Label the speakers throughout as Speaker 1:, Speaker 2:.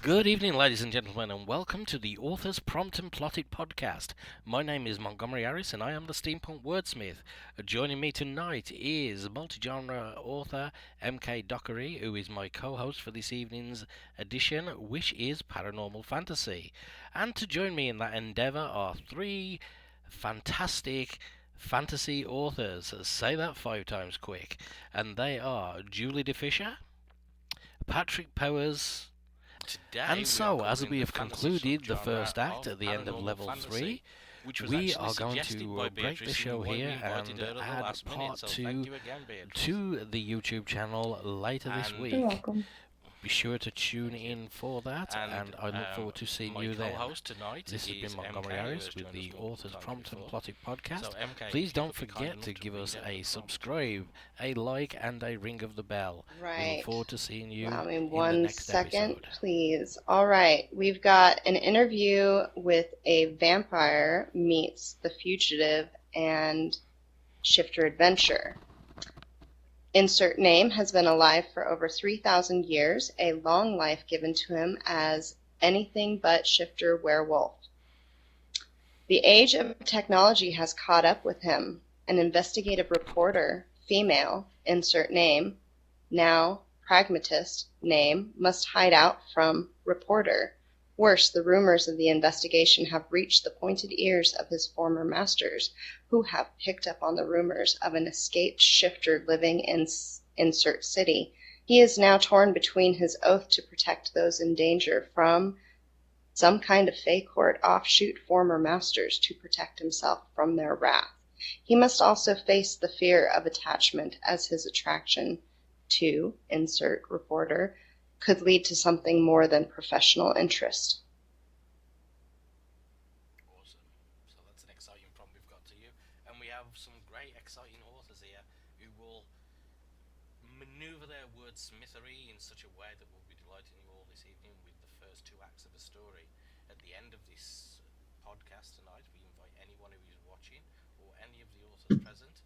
Speaker 1: Good evening, ladies and gentlemen, and welcome to the Author's Prompt and Plotted podcast. My name is Montgomery Harris, and I am the Steampunk Wordsmith. Joining me tonight is multi-genre author MK Dockery, who is my co-host for this evening's edition, which is Paranormal Fantasy. And to join me in that endeavour are three fantastic fantasy authors. Say that 5 times quick. And they are Julie DeFisher, Patrick Powers, and so, as we have concluded the first act at the end of level 3, we are going to break the show here and add part 2 to the YouTube channel later this
Speaker 2: You're
Speaker 1: week.
Speaker 2: welcome.
Speaker 1: Be sure to tune in for that, and I look forward to seeing you then. This has been Montgomery Harris with the Author's Prompt and Plotted podcast. Please don't forget to give us a subscribe, a like, and a ring of the bell. We
Speaker 3: Right.
Speaker 1: look forward to seeing you
Speaker 3: Allow me
Speaker 1: in the
Speaker 3: one
Speaker 1: next
Speaker 3: second,
Speaker 1: episode.
Speaker 3: please. All right, we've got an interview with a vampire meets the fugitive and shifter adventure. Insert name has been alive for over 3,000 years, a long life given to him as anything but shifter werewolf. The age of technology has caught up with him. An investigative reporter, female, insert name, now pragmatist, name, must hide out from reporter. Worse, the rumors of the investigation have reached the pointed ears of his former masters, who have picked up on the rumors of an escaped shifter living in insert city. He is now torn between his oath to protect those in danger from some kind of fey court offshoot former masters to protect himself from their wrath. He must also face the fear of attachment, as his attraction to insert reporter could lead to something more than professional interest.
Speaker 1: Awesome. So that's an exciting prompt we've got to you. And we have some great, exciting authors here who will maneuver their wordsmithery in such a way that will be delighting you all this evening with the first 2 acts of a story. At the end of this podcast tonight, we invite anyone who is watching or any of the authors present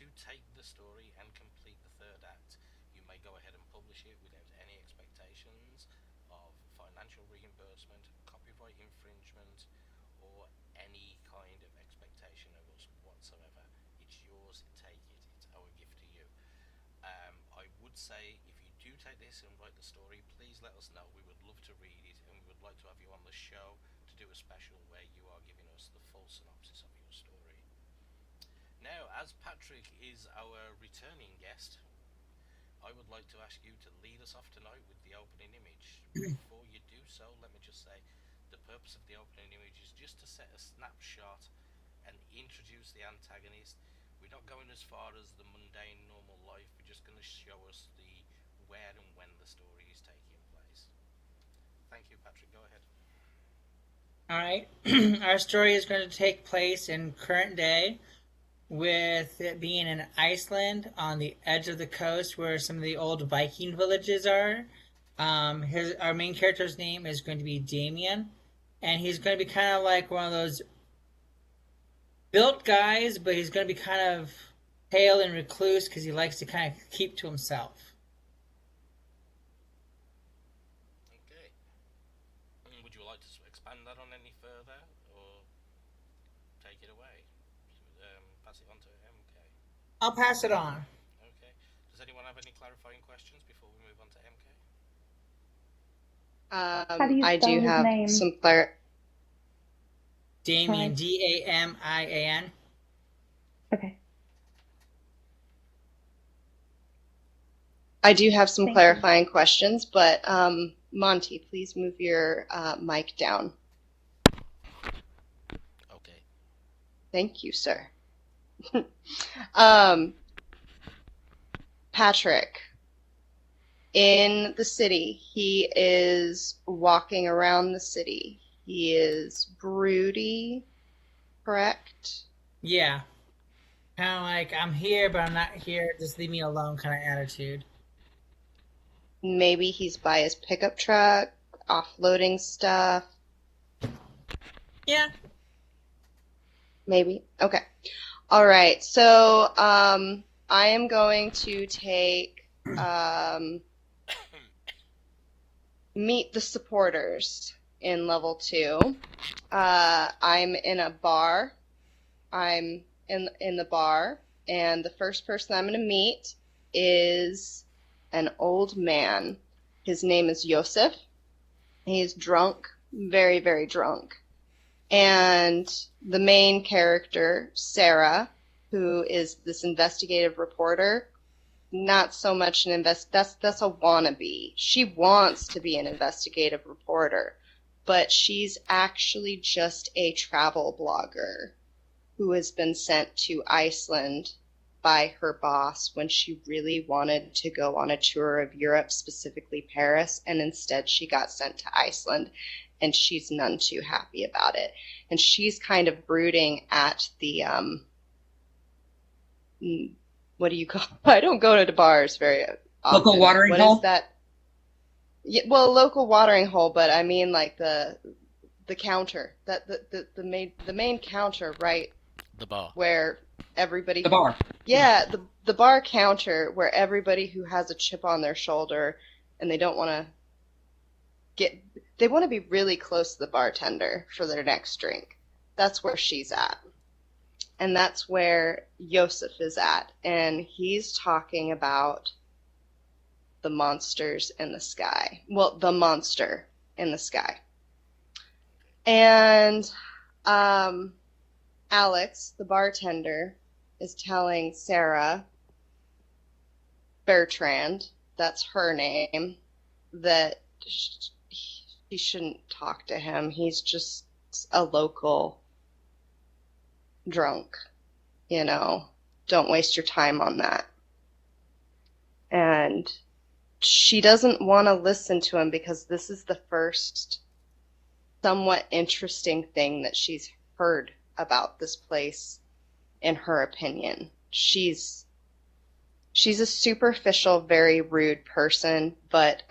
Speaker 1: to take the story and complete the 3rd act. You may go ahead and publish it without any expectations of financial reimbursement, copyright infringement, or any kind of expectation of us whatsoever. It's yours, take it, it's our gift to you. I would say if you do take this and write the story, please let us know. We would love to read it, and we would like to have you on the show to do a special where you are giving us the full synopsis of your story. Now, as Patrick is our returning guest, I would like to ask you to lead us off tonight with the opening image. Before you do so, let me just say the purpose of the opening image is just to set a snapshot and introduce the antagonist. We're not going as far as the mundane normal life, we're just going to show us the where and when the story is taking place. Thank you, Patrick, go ahead.
Speaker 4: Alright, our story is going to take place in current day, with it being in Iceland on the edge of the coast where some of the old Viking villages are. Our main character's name is going to be Damien, and he's going to be kind of like one of those built guys, but he's going to be kind of pale and recluse because he likes to kind of keep to himself.
Speaker 1: Okay. Would you like to expand that on any further, or take it away? Pass it on to MK.
Speaker 4: I'll pass it on.
Speaker 1: Okay. Does anyone have any clarifying questions before we move on to MK?
Speaker 2: How do you
Speaker 3: I
Speaker 2: spell
Speaker 3: do
Speaker 2: his
Speaker 3: have
Speaker 2: name?
Speaker 3: some
Speaker 4: Damien,
Speaker 2: Sorry.
Speaker 4: Damian.
Speaker 2: Okay.
Speaker 3: I do have some
Speaker 2: Thank you.
Speaker 3: clarifying questions, but Monty, please move your mic down.
Speaker 1: Okay.
Speaker 3: Thank you, sir. Patrick, in the city, he is walking around the city. He is broody, correct?
Speaker 4: Yeah. Kind of like, I'm here, but I'm not here. Just leave me alone kind of attitude.
Speaker 3: Maybe he's by his pickup truck, offloading stuff.
Speaker 4: Yeah.
Speaker 3: Maybe. Okay. All right. So I am going to take meet the supporters in level 2. I'm in a bar. I'm in the bar, and the first person I'm going to meet is an old man. His name is Yosef. He's drunk, very, very drunk. And the main character, Sarah, who is this investigative reporter, not so much that's a wannabe. She wants to be an investigative reporter, but she's actually just a travel blogger who has been sent to Iceland by her boss when she really wanted to go on a tour of Europe, specifically Paris, and instead she got sent to Iceland, and she's none too happy about it. And she's kind of brooding at the what do you call? I don't go to bars very often.
Speaker 5: Local watering hole?
Speaker 3: What is that? Yeah, well, local watering hole, but I mean like the counter, that the main counter, right?
Speaker 1: The bar.
Speaker 3: Where everybody.
Speaker 5: The bar.
Speaker 3: Yeah, the bar counter where everybody who has a chip on their shoulder and they don't want to they want to be really close to the bartender for their next drink. That's where she's at. And that's where Yosef is at. And he's talking about the monsters in the sky. Well, the monster in the sky. And Alex, the bartender, is telling Sarah Bertrand, that's her name, that she shouldn't talk to him. He's just a local drunk, don't waste your time on that. And she doesn't want to listen to him because this is the first somewhat interesting thing that she's heard about this place, in her opinion. She's a superficial, very rude person, but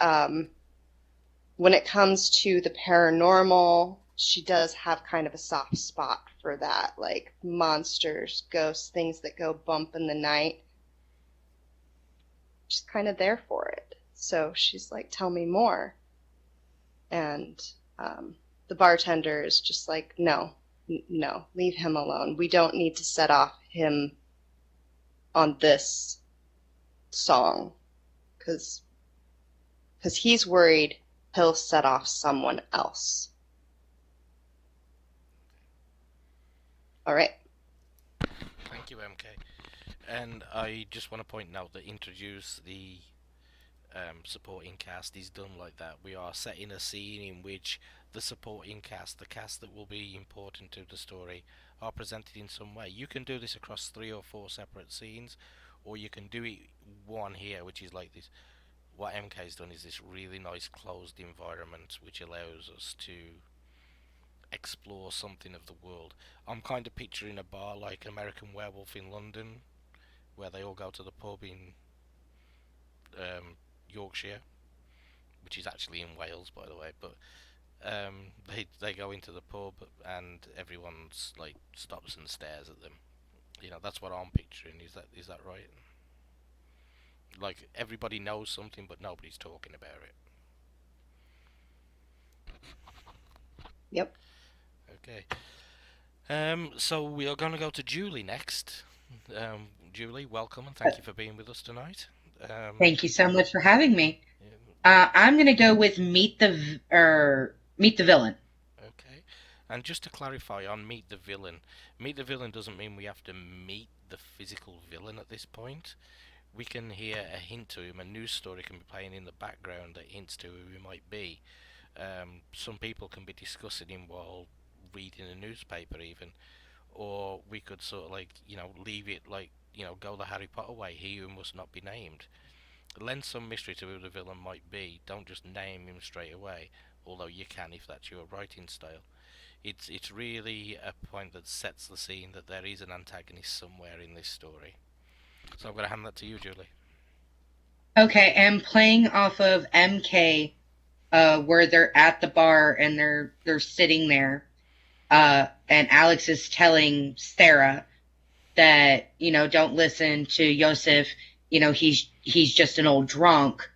Speaker 3: when it comes to the paranormal, she does have kind of a soft spot for that, like monsters, ghosts, things that go bump in the night. She's kind of there for it. So she's like, tell me more. And the bartender is just like, no, leave him alone. We don't need to set off him on this song because he's worried he'll set off someone else. All right.
Speaker 1: Thank you, MK. And I just want to point out that introduce the supporting cast is done like that. We are setting a scene in which the supporting cast, the cast that will be important to the story, are presented in some way. You can do this across 3 or 4 separate scenes, or you can do it one here, which is like this. What MK's done is this really nice closed environment which allows us to explore something of the world. I'm kind of picturing a bar like American Werewolf in London, where they all go to the pub in Yorkshire, which is actually in Wales, by the way, but they go into the pub and everyone's like stops and stares at them. That's what I'm picturing. Is that right? Like everybody knows something, but nobody's talking about it.
Speaker 3: Yep.
Speaker 1: Okay. So we are going to go to Julie next. Julie, welcome and thank you for being with us tonight.
Speaker 5: Thank you so much for having me. I'm going to go with Meet the Villain.
Speaker 1: Okay. And just to clarify on Meet the Villain doesn't mean we have to meet the physical villain at this point. We can hear a hint to him. A news story can be playing in the background that hints to who he might be. Some people can be discussing him while reading a newspaper even. Or we could sort of leave it go the Harry Potter way, he who must not be named. Lend some mystery to who the villain might be. Don't just name him straight away, although you can if that's your writing style. It's really a point that sets the scene that there is an antagonist somewhere in this story. So I'm going to hand that to you, Julie.
Speaker 5: Okay, and playing off of MK, where they're at the bar and they're sitting there, and Alex is telling Sarah that don't listen to Yosef. He's just an old drunk.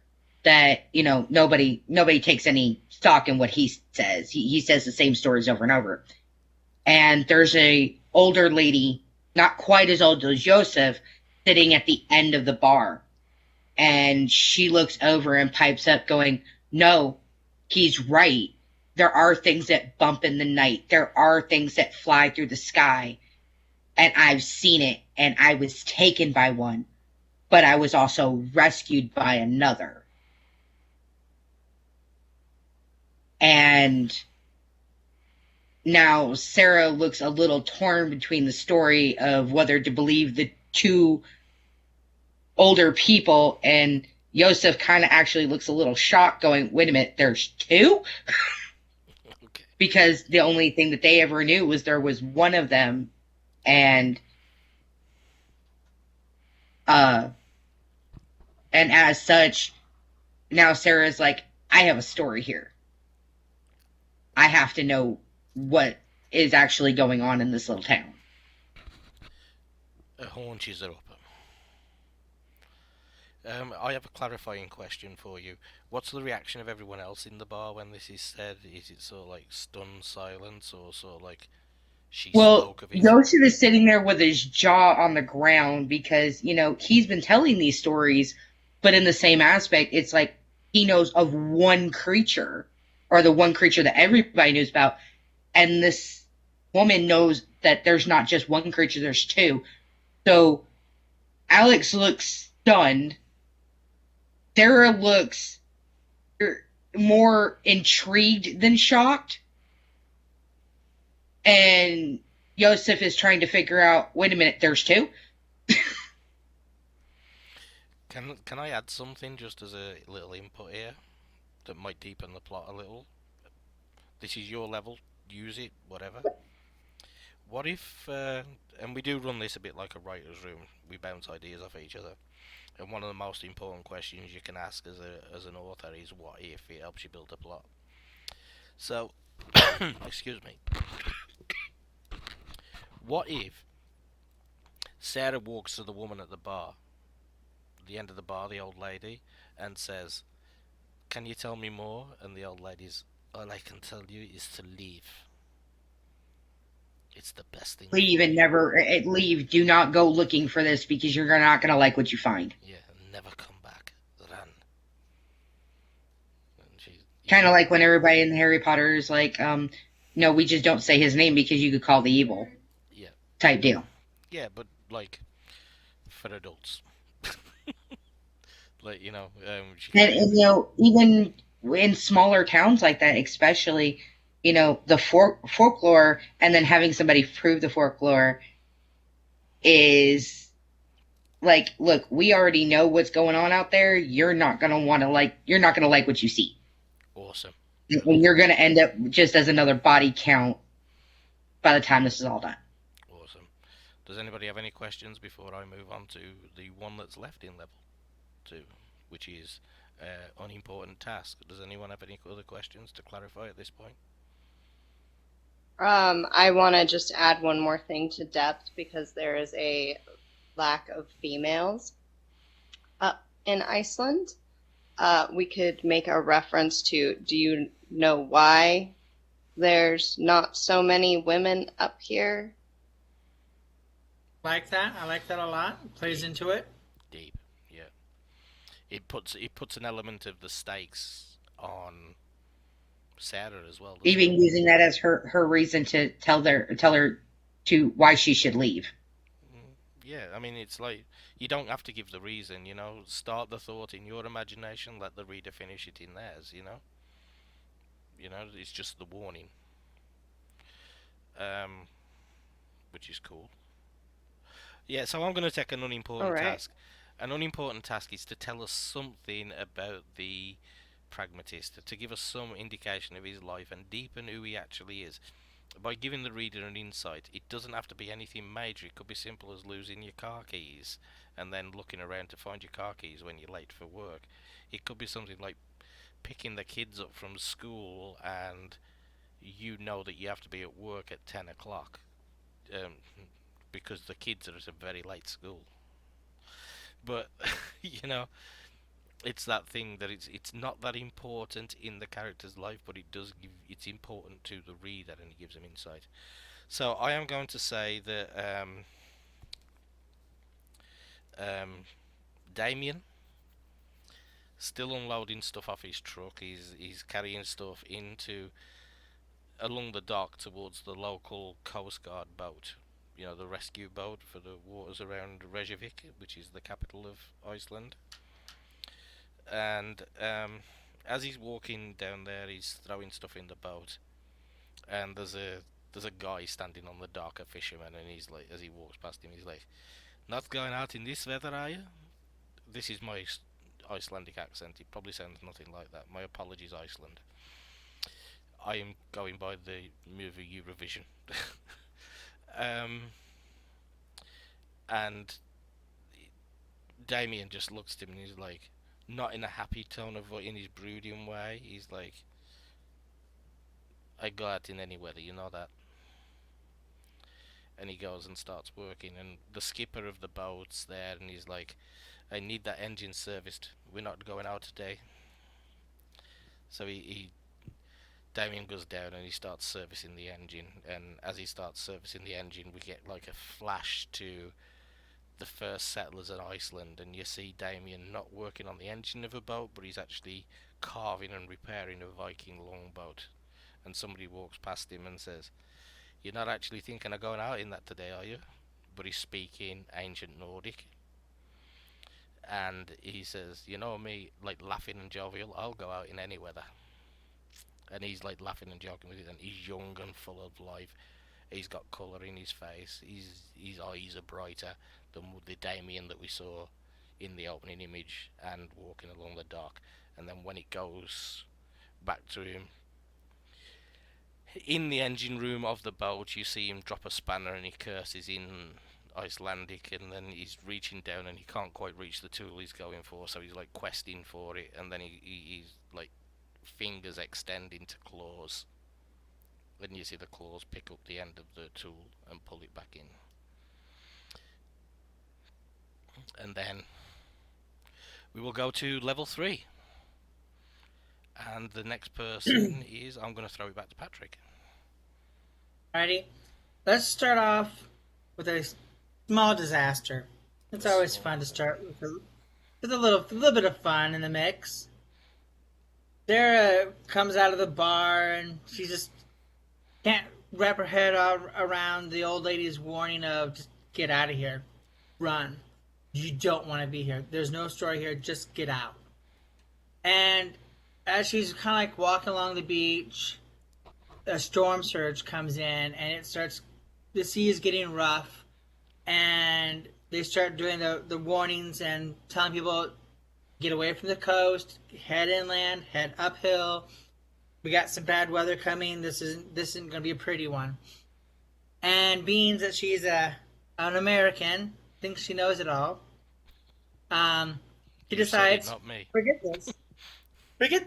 Speaker 5: that, nobody takes any stock in what he says. He says the same stories over and over. And there's a older lady, not quite as old as Joseph, sitting at the end of the bar. And she looks over and pipes up going, "No, he's right. There are things that bump in the night. There are things that fly through the sky. And I've seen it, and I was taken by one, but I was also rescued by another." And now Sarah looks a little torn between the story of whether to believe the two older people, and Yosef kind of actually looks a little shocked going, "Wait a minute, there's two?"
Speaker 1: Okay.
Speaker 5: Because the only thing that they ever knew was there was one of them, and as such, now Sarah's like, "I have a story here. I have to know what is actually going on in this little town."
Speaker 1: Her haunches are up. I have a clarifying question for you. What's the reaction of everyone else in the bar when this is said? Is it sort of like stunned silence, or sort of like she
Speaker 5: Well,
Speaker 1: spoke of it?
Speaker 5: Yosef is sitting there with his jaw on the ground because, he's been telling these stories, but in the same aspect, it's like he knows of one creature, or the one creature that everybody knows about. And this woman knows that there's not just one creature, there's two. So Alex looks stunned. Sarah looks more intrigued than shocked. And Yosef is trying to figure out, wait a minute, there's two?
Speaker 1: Can I add something just as a little input here that might deepen the plot a little? This is your level, use it, whatever. What if, and we do run this a bit like a writer's room, we bounce ideas off each other, and one of the most important questions you can ask as an author is what if. It helps you build a plot. So, excuse me. What if Sarah walks to the woman at the bar, the end of the bar, the old lady, and says, "Can you tell me more?" And the old lady's, "All I can tell you is to leave. It's the best thing."
Speaker 5: Leave and never leave. Do not go looking for this because you're not going to like what you find.
Speaker 1: Yeah, never come back. Run. And
Speaker 5: Kind of like when everybody in Harry Potter is like, "No, we just don't say his name because you could call the evil."
Speaker 1: Yeah.
Speaker 5: Type deal.
Speaker 1: Yeah, but like for adults. Like,
Speaker 5: And even in smaller towns like that, especially, the folklore, and then having somebody prove the folklore is like, look, we already know what's going on out there. You're not going to like what you see.
Speaker 1: Awesome.
Speaker 5: And you're going to end up just as another body count by the time this is all done.
Speaker 1: Awesome. Does anybody have any questions before I move on to the one that's left in level 2, which is unimportant task? Does anyone have any other questions to clarify at this point?
Speaker 3: I want to just add one more thing to depth because there is a lack of females in Iceland. We could make a reference to, do you know why there's not so many women up here?
Speaker 4: Like that. I like that a lot. Plays into it.
Speaker 1: Deep, yeah. It puts an element of the stakes on Sarah as well.
Speaker 5: Even using that as her reason to tell her to why she should leave.
Speaker 1: Yeah, I mean, it's like, you don't have to give the reason, start the thought in your imagination, let the reader finish it in theirs, it's just the warning, which is cool. Yeah, so I'm going to take an unimportant task. An unimportant task is to tell us something about the pragmatist, to give us some indication of his life and deepen who he actually is. By giving the reader an insight, it doesn't have to be anything major. It could be simple as losing your car keys and then looking around to find your car keys when you're late for work. It could be something like picking the kids up from school and you know that you have to be at work at 10 o'clock because the kids are at a very late school. But, it's that thing that it's not that important in the character's life, but it's important to the reader, and it gives them insight. So I am going to say that um, Damien still unloading stuff off his truck. He's carrying stuff into along the dock towards the local Coast Guard boat. You know, the rescue boat for the waters around Reykjavik, which is the capital of Iceland. And as he's walking down there, he's throwing stuff in the boat, and there's a guy standing on the dock, a fisherman, and he's like, as he walks past him, he's like, "Not going out in this weather, are you?" This is my Icelandic accent. It probably sounds nothing like that. My apologies, Iceland. I am going by the movie Eurovision. um, and Damien just looks at him and he's like, not in a happy tone of voice, in his brooding way. He's like, "I go out in any weather, you know that." And he goes and starts working, and the skipper of the boat's there, and he's like, "I need that engine serviced. We're not going out today." So Damien goes down and he starts servicing the engine, and as he starts servicing the engine, we get like a flash to the first settlers in Iceland, and you see Damien not working on the engine of a boat, but he's actually carving and repairing a Viking longboat. And somebody walks past him and says, "You're not actually thinking of going out in that today, are you?" But he's speaking ancient Nordic. And he says, "You know me, like laughing and jovial, I'll go out in any weather." And he's like laughing and joking with it, and he's young and full of life. He's got colour in his face. His eyes are brighter than the Damien that we saw in the opening image and walking along the dock. And then when it goes back to him in the engine room of the boat, you see him drop a spanner and he curses in Icelandic, and then he's reaching down and he can't quite reach the tool he's going for, so he's like questing for it, and then he's like fingers extend into claws, and you see the claws pick up the end of the tool and pull it back in. And then we will go to level 3. And the next person is, I'm going to throw it back to Patrick.
Speaker 4: Alrighty. Let's start off with a small disaster. It's always fun to start with a little bit of fun in the mix. Sarah comes out of the bar and she just can't wrap her head around the old lady's warning of just get out of here. Run. You don't want to be here. There's no story here. Just get out. And as she's kind of like walking along the beach, a storm surge comes in and the sea is getting rough, and they start doing the warnings and telling people, get away from the coast, head inland, head uphill. We got some bad weather coming. This isn't going to be a pretty one. And being that she's an American, thinks she knows it all, she decides,
Speaker 1: not me.
Speaker 4: Forget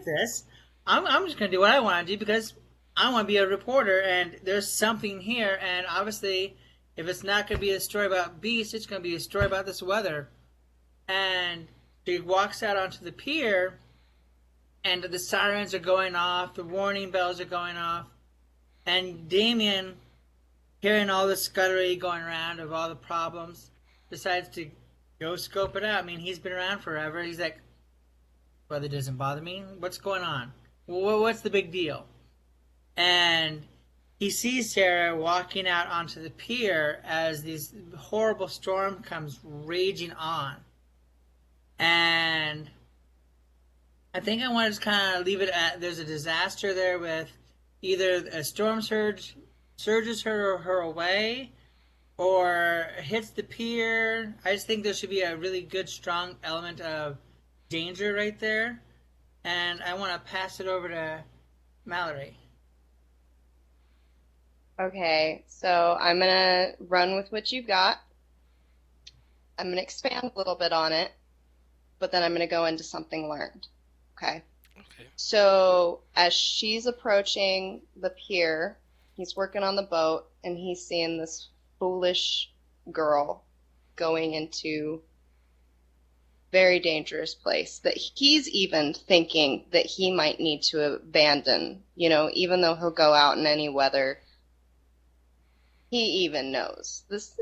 Speaker 4: this. I'm just going to do what I want to do because I want to be a reporter, and there's something here, and obviously if it's not going to be a story about beasts, it's going to be a story about this weather. And she walks out onto the pier, and the sirens are going off, the warning bells are going off, and Damien, hearing all the scuttery going around of all the problems, decides to go scope it out. I mean, he's been around forever. He's like, weather doesn't bother me. What's going on? What's the big deal? And he sees Sarah walking out onto the pier as this horrible storm comes raging on. And I think I want to just kind of leave it at there's a disaster there with either a storm surges her away or hits the pier. I just think there should be a really good, strong element of danger right there. And I want to pass it over to Mallory.
Speaker 3: Okay, so I'm going to run with what you got. I'm going to expand a little bit on it, but then I'm going to go into something learned. Okay.
Speaker 1: Okay.
Speaker 3: So as she's approaching the pier, he's working on the boat, and he's seeing this foolish girl going into very dangerous place that he's even thinking that he might need to abandon, even though he'll go out in any weather. He even knows this.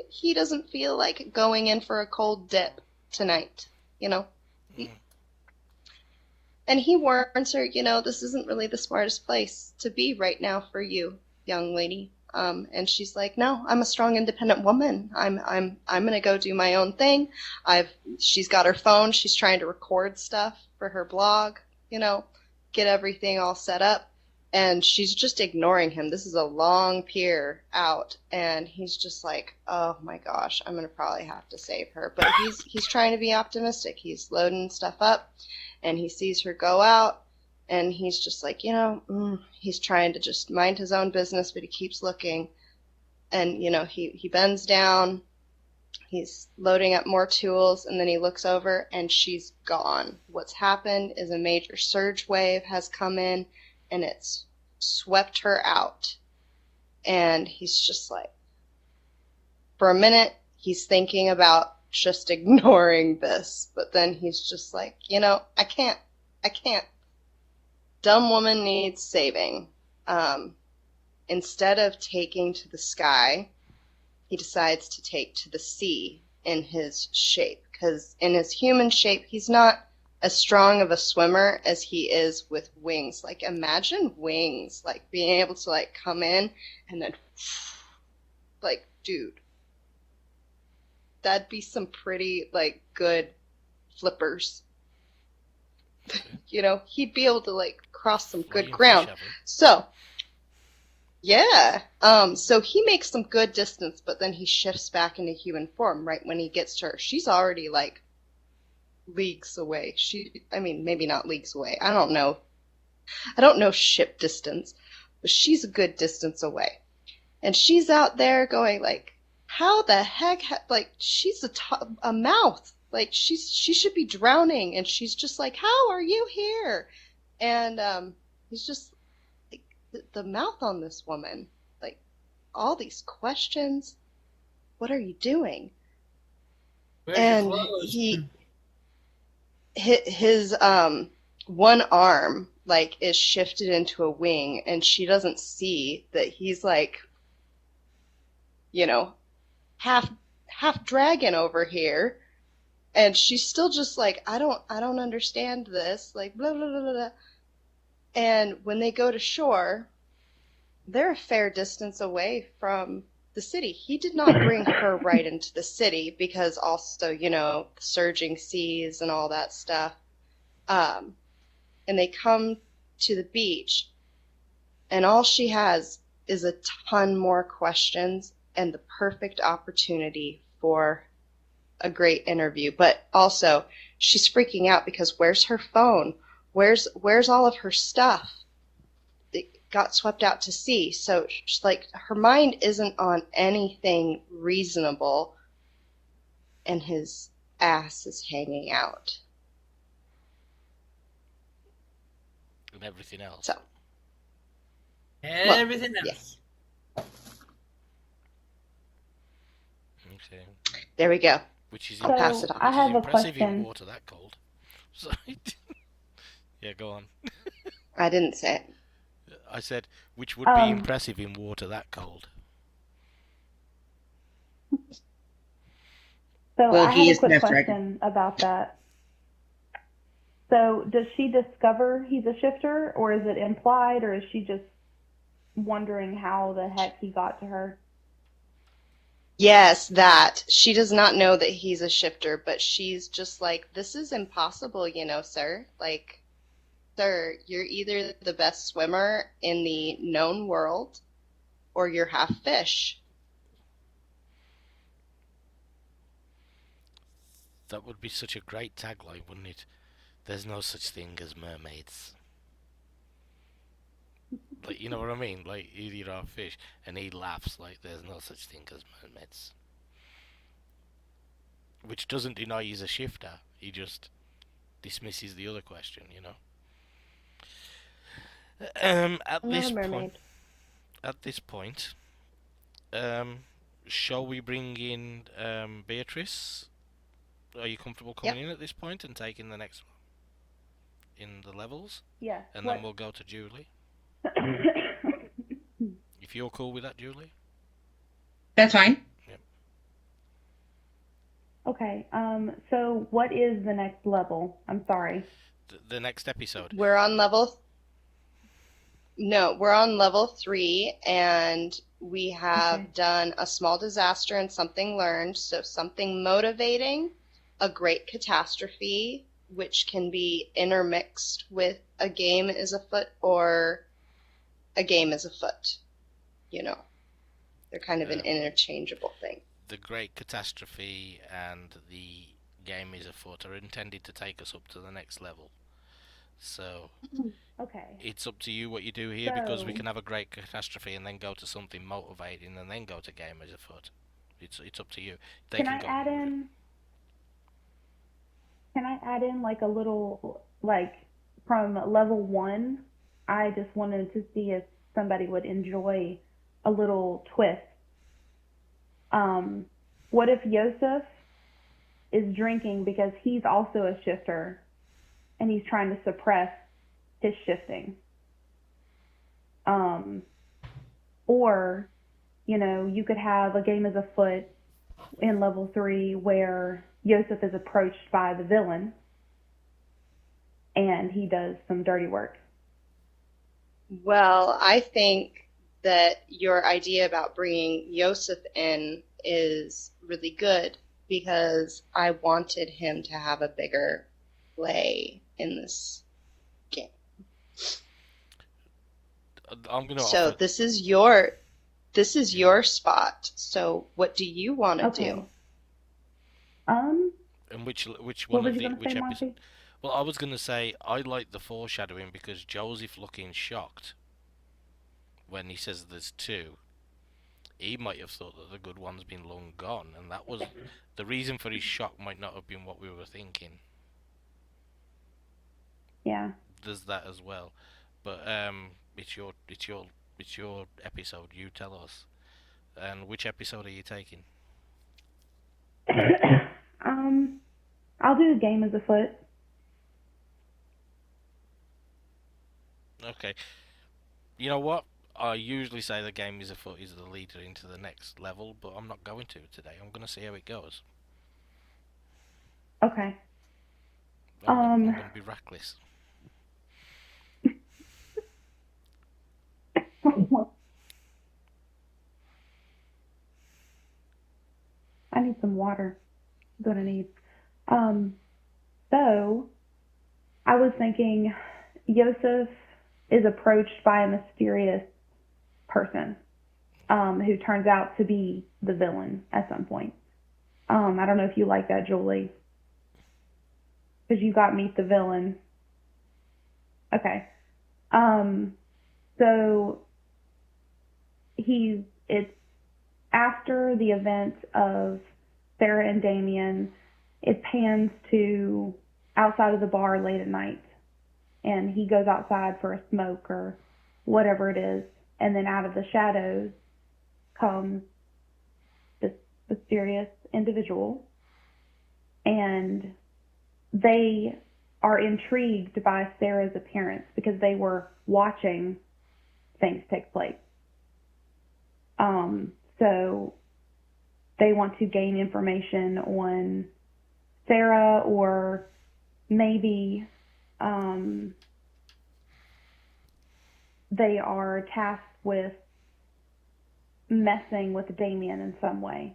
Speaker 3: He doesn't feel like going in for a cold dip tonight, He- And he warns her, this isn't really the smartest place to be right now for you, young lady. And she's like, no, I'm a strong, independent woman. I'm gonna go do my own thing. She's got her phone. She's trying to record stuff for her blog, get everything all set up. And she's just ignoring him. This is a long pier out, and he's just like, oh my gosh, I'm gonna probably have to save her. But he's trying to be optimistic. He's loading stuff up, and he sees her go out, and he's just like, he's trying to just mind his own business, but he keeps looking. And, he bends down, he's loading up more tools, and then he looks over, and she's gone. What's happened is a major surge wave has come in, and it's swept her out. And he's just like, for a minute, he's thinking about just ignoring this, but then he's just like, I can't. Dumb woman needs saving. Instead of taking to the sky, he decides to take to the sea in his shape, because in his human shape, he's not as strong of a swimmer as he is with wings. Like, imagine wings, like being able to like come in and then like, dude, that'd be some pretty like good flippers. He'd be able to like cross some good ground. So yeah, so he makes some good distance, but then he shifts back into human form right when he gets to her. She's already like leagues away. Maybe not leagues away. I don't know ship distance, but she's a good distance away. And she's out there going like, how the heck, she's a mouth. Like, she should be drowning, and she's just like, how are you here? And he's just like, the mouth on this woman, like, all these questions. What are you doing?
Speaker 4: Where's
Speaker 3: And
Speaker 4: your clothes?
Speaker 3: his one arm like is shifted into a wing, and she doesn't see that he's like, half dragon over here. And she's still just like, I don't understand this, like, blah, blah, blah, blah, blah. And when they go to shore, they're a fair distance away from the city. He did not bring her right into the city because also, the surging seas and all that stuff. And they come to the beach, and all she has is a ton more questions and the perfect opportunity for a great interview. But also, she's freaking out because where's her phone? Where's all of her stuff? It got swept out to sea. So she's like, her mind isn't on anything reasonable, and his ass is hanging out.
Speaker 1: And everything else.
Speaker 3: So,
Speaker 4: Everything else.
Speaker 3: yeah.
Speaker 1: Okay.
Speaker 3: There we go.
Speaker 1: Which is
Speaker 2: So,
Speaker 3: pass it on.
Speaker 2: I have a
Speaker 1: impressive in
Speaker 2: question.
Speaker 1: water that cold. So, yeah, go on.
Speaker 3: I didn't say it.
Speaker 1: I said, which would be impressive in water that cold.
Speaker 2: So
Speaker 5: Well,
Speaker 2: I
Speaker 5: he
Speaker 2: have a
Speaker 5: is
Speaker 2: quick
Speaker 5: Nephrite.
Speaker 2: question about that. So does she discover he's a shifter, or is it implied, or is she just wondering how the heck he got to her?
Speaker 3: Yes, that. She does not know that he's a shifter, but she's just like, this is impossible, sir. Like, sir, you're either the best swimmer in the known world, or you're half fish.
Speaker 1: That would be such a great tagline, wouldn't it? There's no such thing as mermaids. Like, you know what I mean? Like, you're a fish, and he laughs like there's no such thing as mermaids. Which doesn't deny he's a shifter. He just dismisses the other question, At this point, shall we bring in Beatrice? Are you comfortable coming in at this point and taking the next one in the levels?
Speaker 2: Yes.
Speaker 1: And then we'll go to Julie. If you're cool with that, Julie?
Speaker 5: That's fine.
Speaker 1: Yep.
Speaker 2: Okay. So what is the next level? I'm sorry.
Speaker 1: The next episode.
Speaker 3: We're on level 3, and we have done a small disaster and something learned. So something motivating, a great catastrophe, which can be intermixed with a game is afoot or a game is afoot. You know, they're kind of an interchangeable thing.
Speaker 1: The great catastrophe and the game is afoot are intended to take us up to the next level. So
Speaker 2: Okay.
Speaker 1: it's up to you what you do here, because we can have a great catastrophe and then go to something motivating and then go to game as afoot. It's up to you.
Speaker 2: Can I add in like a little, like from level 1? I just wanted to see if somebody would enjoy a little twist. What if Yosef is drinking because he's also a shifter and he's trying to suppress his shifting? Or, you know, you could have a game as afoot in level 3 where Yosef is approached by the villain and he does some dirty work.
Speaker 3: Well, I think that your idea about bringing Yosef in is really good, because I wanted him to have a bigger play in this game.
Speaker 1: I'm gonna
Speaker 3: So
Speaker 1: offer...
Speaker 3: this is your spot. So what do you want to do?
Speaker 1: And which
Speaker 2: what
Speaker 1: one
Speaker 2: was
Speaker 1: of
Speaker 2: you
Speaker 1: the
Speaker 2: gonna
Speaker 1: which
Speaker 2: say,
Speaker 1: episode?
Speaker 2: Monty?
Speaker 1: Well, I was gonna say I like the foreshadowing, because Joseph looking shocked when he says there's 2. He might have thought that the good one's been long gone, and that was the reason for his shock. Might not have been what we were thinking.
Speaker 2: Yeah.
Speaker 1: There's that as well, but it's your episode. You tell us. And which episode are you taking?
Speaker 2: I'll do the game as afoot.
Speaker 1: Okay. You know what? I usually say the game is afoot is the leader into the next level, but I'm not going to today. I'm going to see how it goes.
Speaker 2: Okay.
Speaker 1: I'm going to be reckless.
Speaker 2: I need some water. I'm gonna need. So I was thinking Yosef is approached by a mysterious person who turns out to be the villain at some point. I don't know if you like that, Julie, because you got Meet the Villain. Okay. So it's after the event of Sarah and Damien. It pans to outside of the bar late at night, and he goes outside for a smoke or whatever it is, and then out of the shadows comes this mysterious individual, and they are intrigued by Sarah's appearance because they were watching things take place. So they want to gain information on Sarah, or maybe they are tasked with messing with Damien in some way,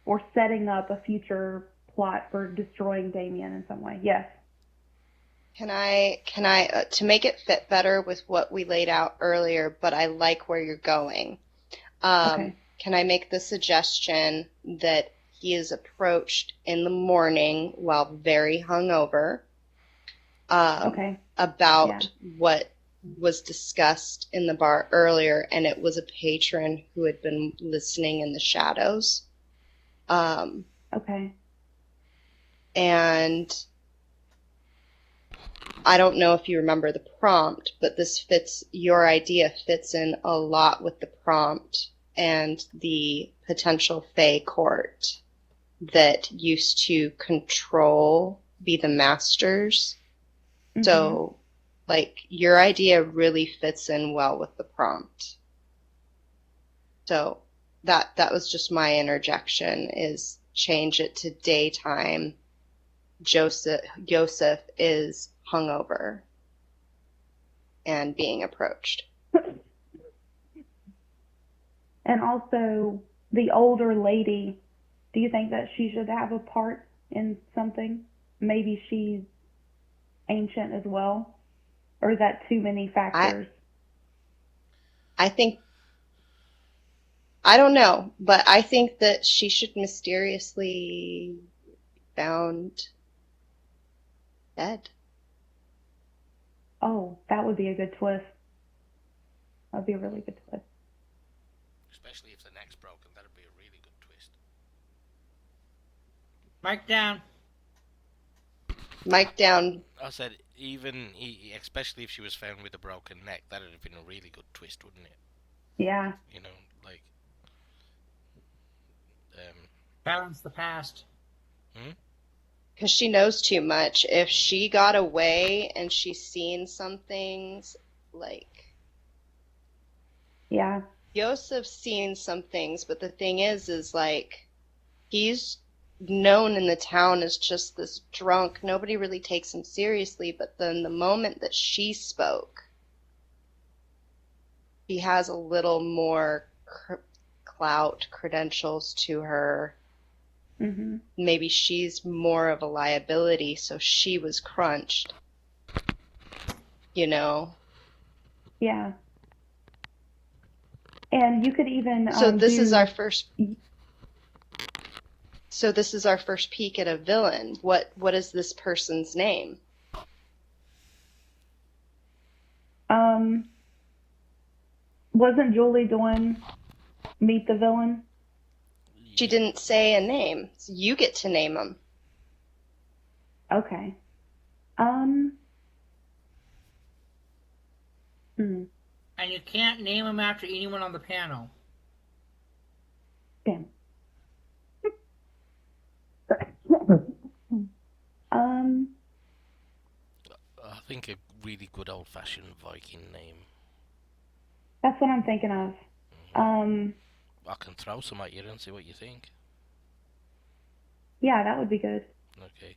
Speaker 2: or setting up a future plot for destroying Damien in some way. Yes.
Speaker 3: Can I to make it fit better with what we laid out earlier, but I like where you're going.
Speaker 2: Okay.
Speaker 3: Can I make the suggestion that he is approached in the morning while very hungover about what was discussed in the bar earlier, and it was a patron who had been listening in the shadows.
Speaker 2: Okay.
Speaker 3: And I don't know if you remember the prompt, but your idea fits in a lot with the prompt and the potential Fae court that used to be the masters.
Speaker 2: Mhm.
Speaker 3: So, like, your idea really fits in well with the prompt. So that was just my interjection, is change it to daytime. Joseph is hungover and being approached.
Speaker 2: And also, the older lady, do you think that she should have a part in something? Maybe she's ancient as well? Or is that too many factors?
Speaker 3: I think, I don't know, but I think that she should mysteriously be found dead.
Speaker 2: Oh, that would be a good twist. That would be a really good twist.
Speaker 1: Especially if the neck's broken, that'd be a really good twist.
Speaker 4: Mic down.
Speaker 3: Mic down.
Speaker 1: I said, especially if she was found with a broken neck, that'd have been a really good twist, wouldn't it?
Speaker 2: Yeah.
Speaker 1: You know, like,
Speaker 4: Balance the past.
Speaker 3: Because she knows too much. If she got away and she's seen some things, like,
Speaker 2: Yeah.
Speaker 3: Joseph's seen some things, but the thing is like, he's known in the town as just this drunk. Nobody really takes him seriously, but then the moment that she spoke, he has a little more clout, credentials to her.
Speaker 2: Mm-hmm.
Speaker 3: Maybe she's more of a liability, so she was crunched. You know?
Speaker 2: Yeah. And you could even
Speaker 3: So this
Speaker 2: do...
Speaker 3: is our first. So this is our first peek at a villain. What is this person's name?
Speaker 2: Wasn't Julie doing Meet the Villain?
Speaker 3: She didn't say a name. So you get to name them.
Speaker 2: Okay.
Speaker 4: And you can't name them after anyone on the panel.
Speaker 2: Damn.
Speaker 1: I think a really good old-fashioned Viking name.
Speaker 2: That's what I'm thinking of.
Speaker 1: I can throw some at you and see what you think.
Speaker 2: Yeah, that would be good.
Speaker 1: Okay.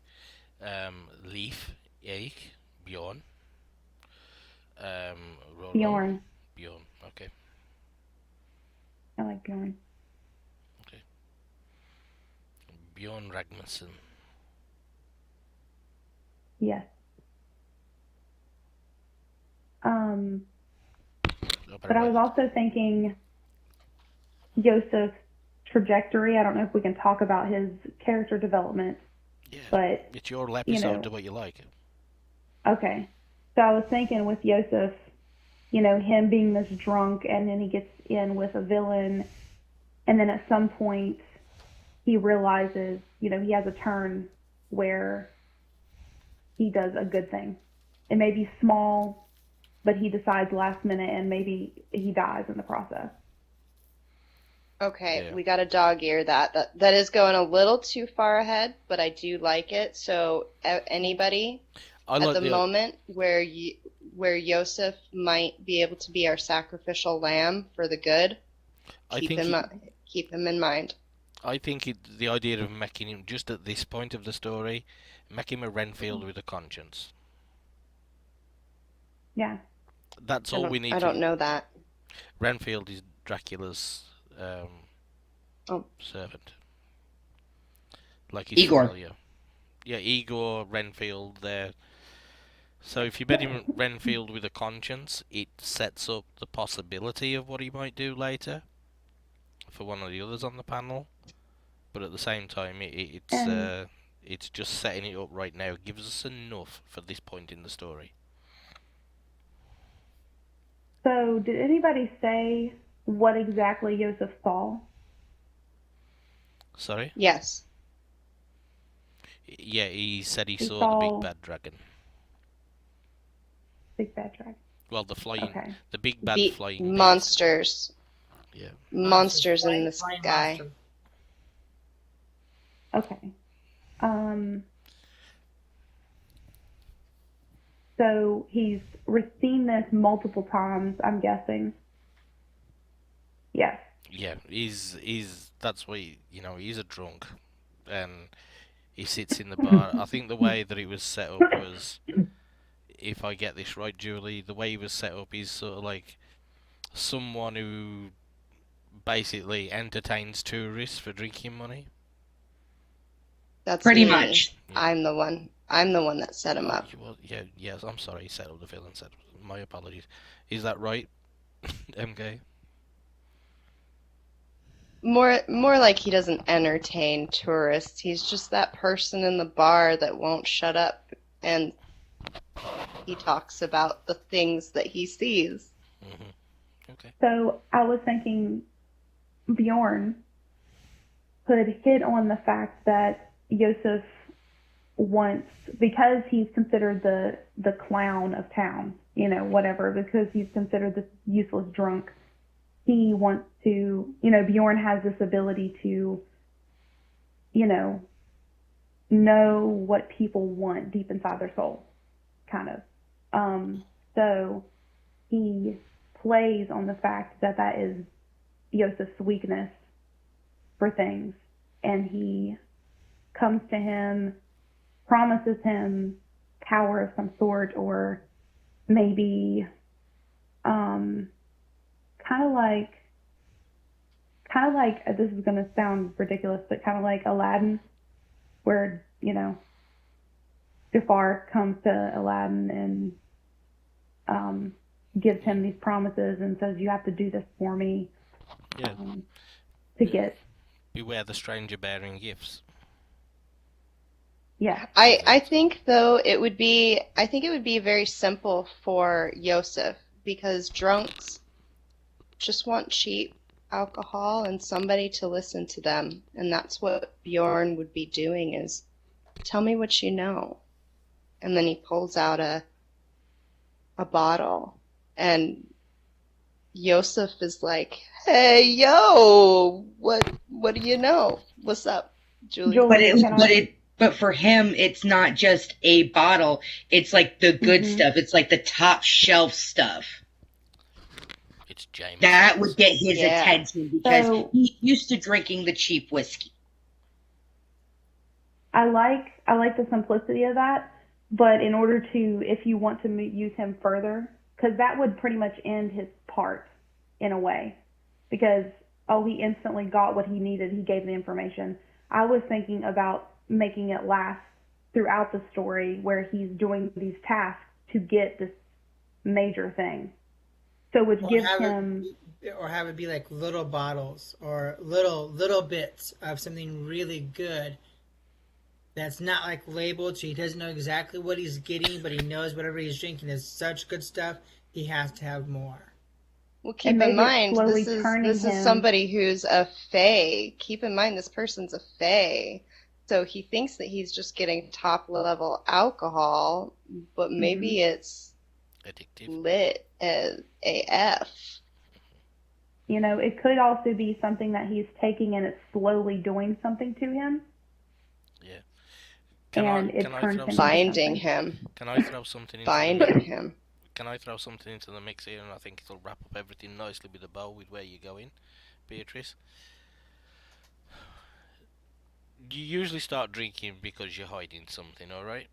Speaker 1: Leif, Eik, Bjorn. Rollo.
Speaker 2: Bjorn.
Speaker 1: Bjorn, okay.
Speaker 2: I like Bjorn.
Speaker 1: Okay. Bjorn Ragnarsson.
Speaker 2: Yes. But I was also thinking Joseph's trajectory. I don't know if we can talk about his character development.
Speaker 1: Yeah,
Speaker 2: but
Speaker 1: it's your episode, do what you like.
Speaker 2: Okay. So I was thinking with Joseph, him being this drunk, and then he gets in with a villain, and then at some point he realizes, he has a turn where he does a good thing. It may be small, but he decides last minute, and maybe he dies in the process.
Speaker 3: Okay,
Speaker 1: Yeah.
Speaker 3: we got a dog ear that is going a little too far ahead, but I do like it. So anybody at the moment where Yosef might be able to be our sacrificial lamb for the good, keep him in mind.
Speaker 1: I think the idea of making him, just at this point of the story, make him a Renfield with a conscience.
Speaker 2: Yeah.
Speaker 1: That's all we need.
Speaker 3: I don't know that.
Speaker 1: Renfield is Dracula's servant. Like his
Speaker 5: Igor.
Speaker 1: familiar. Yeah, Igor, Renfield there. So if you bet him Renfield with a conscience, it sets up the possibility of what he might do later for one of the others on the panel. But at the same time, it's just setting it up right now. It gives us enough for this point in the story.
Speaker 2: So did anybody say what exactly Joseph saw?
Speaker 1: Sorry?
Speaker 3: Yes.
Speaker 1: Yeah, he said he saw the big bad dragon.
Speaker 2: Big bad dragon.
Speaker 1: Well, the flying,
Speaker 2: Okay.
Speaker 1: the big bad flying
Speaker 3: monsters.
Speaker 1: Beast. Yeah.
Speaker 3: Monsters in the
Speaker 4: Flying
Speaker 3: sky.
Speaker 4: monster.
Speaker 2: Okay. Um, so he's seen this multiple times, I'm guessing. Yes.
Speaker 1: Yeah, he's that's why he's a drunk, and he sits in the bar. I think the way that it was set up was, if I get this right, Julie, the way he was set up is sort of like someone who basically entertains tourists for drinking money.
Speaker 3: That's
Speaker 5: Pretty
Speaker 3: me.
Speaker 5: much.
Speaker 1: Yeah.
Speaker 3: I'm the one. I'm the one that set him
Speaker 1: Oh,
Speaker 3: up.
Speaker 1: well, yeah, yes. I'm sorry. He set up the villain. Set up. My apologies. Is that right, MK?
Speaker 3: More like he doesn't entertain tourists. He's just that person in the bar that won't shut up, and he talks about the things that he sees.
Speaker 1: Okay.
Speaker 2: So I was thinking Bjorn could hit on the fact that Yosef wants, because he's considered the clown of town, whatever, because he's considered this useless drunk. He wants to, Bjorn has this ability to, know what people want deep inside their soul, kind of. So he plays on the fact that that is Yosef's weakness for things, and he comes to him, promises him power of some sort, or maybe kind of like this is going to sound ridiculous, but kind of like Aladdin, where Jafar comes to Aladdin and gives him these promises and says, "You have to do this for me."
Speaker 1: Yeah.
Speaker 2: To get.
Speaker 1: Beware the stranger bearing gifts.
Speaker 2: Yeah.
Speaker 3: I think though I think it would be very simple for Yosef, because drunks just want cheap alcohol and somebody to listen to them, and that's what Bjorn would be doing, is tell me what you know. And then he pulls out a bottle, and Yosef is like, "Hey, yo, what do you know? What's up, Julie?"
Speaker 5: But for him, it's not just a bottle. It's like the good stuff. It's like the top shelf stuff.
Speaker 1: It's James.
Speaker 5: That would get his attention, because he's used to drinking the cheap whiskey.
Speaker 2: I like the simplicity of that, but in order to, if you want to use him further, because that would pretty much end his part in a way, because he instantly got what he needed. He gave the information. I was thinking about making it last throughout the story, where he's doing these tasks to get this major thing. So which gives him,
Speaker 4: or have it be like little bottles or little bits of something really good that's not like labeled, so he doesn't know exactly what he's getting, but he knows whatever he's drinking is such good stuff, he has to have more.
Speaker 3: Well, keep in mind, this is somebody who's a fae. Keep in mind, this person's a fae. So he thinks that he's just getting top level alcohol, but maybe it's
Speaker 1: addictive,
Speaker 3: lit as AF.
Speaker 2: It could also be something that he's taking and it's slowly doing something to him.
Speaker 1: Yeah.
Speaker 3: Binding him.
Speaker 1: Can I throw something into
Speaker 3: Binding him.
Speaker 1: Can I throw something into the mix here, and I think it'll wrap up everything nicely with a bow with where you're going, Beatrice? You usually start drinking because you're hiding something, alright?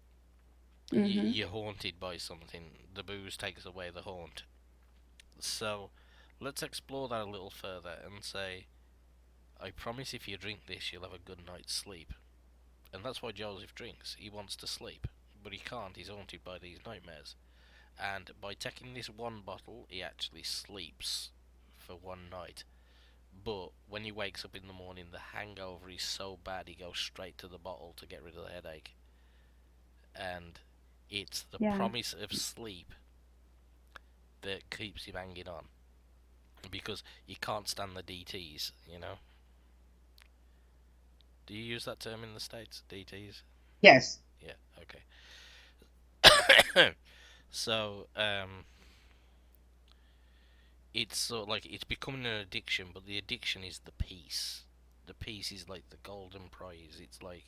Speaker 1: You're haunted by something. The booze takes away the haunt. So, let's explore that a little further and say, I promise if you drink this, you'll have a good night's sleep. And that's why Joseph drinks. He wants to sleep, but he can't. He's haunted by these nightmares. And by taking this one bottle, he actually sleeps for one night. But when he wakes up in the morning, the hangover is so bad, he goes straight to the bottle to get rid of the headache. And it's the promise of sleep that keeps him hanging on, because he can't stand the DTs, Do you use that term in the States, DTs?
Speaker 5: Yes.
Speaker 1: Yeah, okay. So, it's sort of like, it's becoming an addiction, but the addiction is the peace the peace is like the golden prize. It's like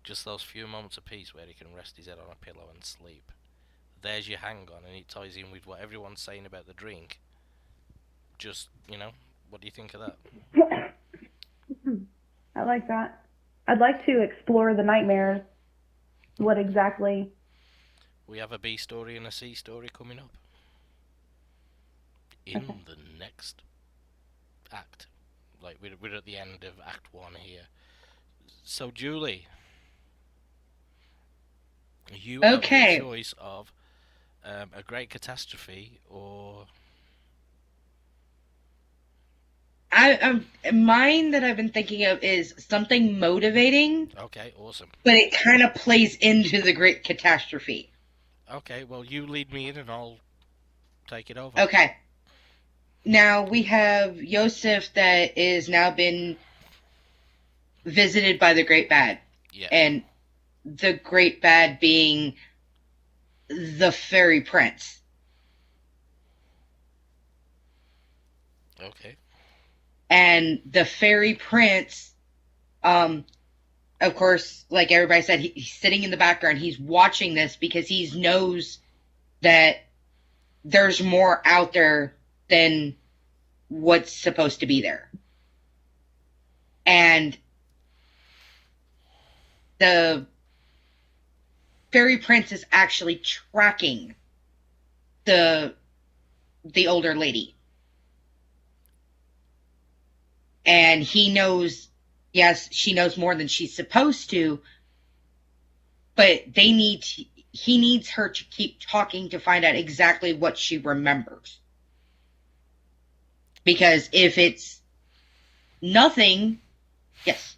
Speaker 1: just those few moments of peace where he can rest his head on a pillow and sleep. There's your hang on, and it ties in with what everyone's saying about the drink. Just, what do you think of that?
Speaker 2: I like that. I'd like to explore the nightmares. What exactly?
Speaker 1: We have a B story and a C story coming up in the next act. Like, we're at the end of Act 1 here. So, Julie, you have the choice of a great catastrophe or...
Speaker 5: Mine that I've been thinking of is something motivating.
Speaker 1: Okay, awesome.
Speaker 5: But it kind of plays into the great catastrophe.
Speaker 1: Okay, well, you lead me in and I'll take it over.
Speaker 5: Okay. Now we have Yosef that is now been visited by the Great Bad.
Speaker 1: Yeah.
Speaker 5: And the Great Bad being the Fairy Prince.
Speaker 1: Okay.
Speaker 5: And the Fairy Prince, of course, like everybody said, he's sitting in the background. He's watching this because he knows that there's more out there than what's supposed to be there. And the Fairy Prince is actually tracking the older lady. And he knows, yes, she knows more than she's supposed to, but he needs her to keep talking to find out exactly what she remembers. Because if it's nothing, yes.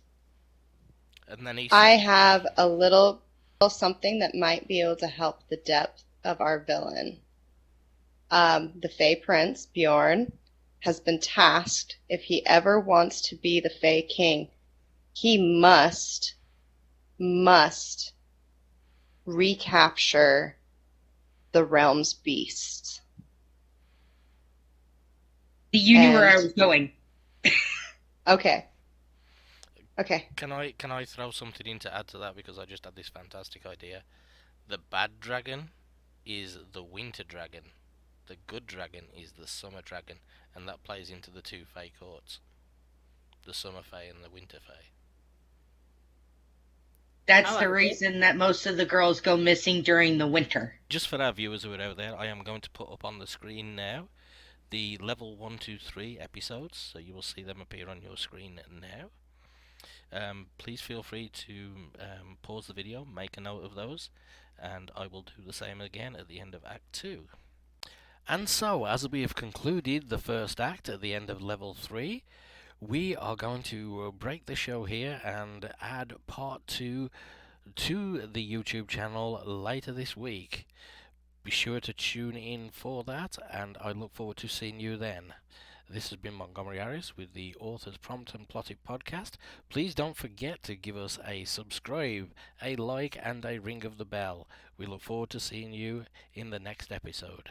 Speaker 1: And then
Speaker 3: I have a little something that might be able to help the depth of our villain. The Fey Prince, Bjorn, has been tasked, if he ever wants to be the Fey King, he must recapture the realm's beasts.
Speaker 5: You knew where I was going.
Speaker 3: Okay.
Speaker 1: Can I throw something in to add to that, because I just had this fantastic idea. The bad dragon is the winter dragon. The good dragon is the summer dragon, and that plays into the two Fey courts. The summer Fey and the winter Fey.
Speaker 5: That's the reason that most of the girls go missing during the winter.
Speaker 1: Just for our viewers who are out there, I am going to put up on the screen now the level 1, 2, 3 episodes, so you will see them appear on your screen now. Please feel free to pause the video, make a note of those, and I will do the same again at the end of Act 2. And so, as we have concluded the first act at the end of level 3, we are going to break the show here and add part 2 to the YouTube channel later this week. Be sure to tune in for that, and I look forward to seeing you then. This has been Montgomery Harris with the Authors Prompt and Plotted podcast. Please don't forget to give us a subscribe, a like, and a ring of the bell. We look forward to seeing you in the next episode.